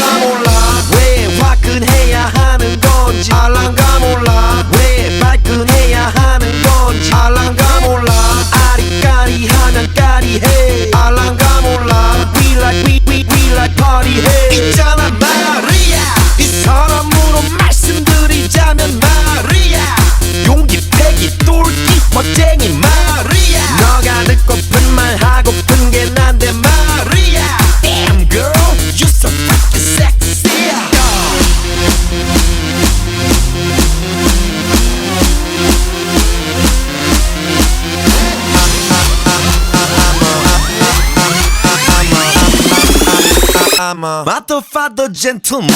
알란가 몰라 왜 화끈해야 하는 건지 알란가 몰라 왜 발끈해야 하는 건지 알란가 몰라 아리까리하면 까리해 알란가 몰라 We like party 해 있잖아 마리아 이 사람으로 말씀드리자면 마리아 용기 패기 똘끼 멋쟁이 마리아 너가 듣고픈 말 하고픈 게 난데 마리아 Damn girl you so fucking sexy I'm a motherfucker gentleman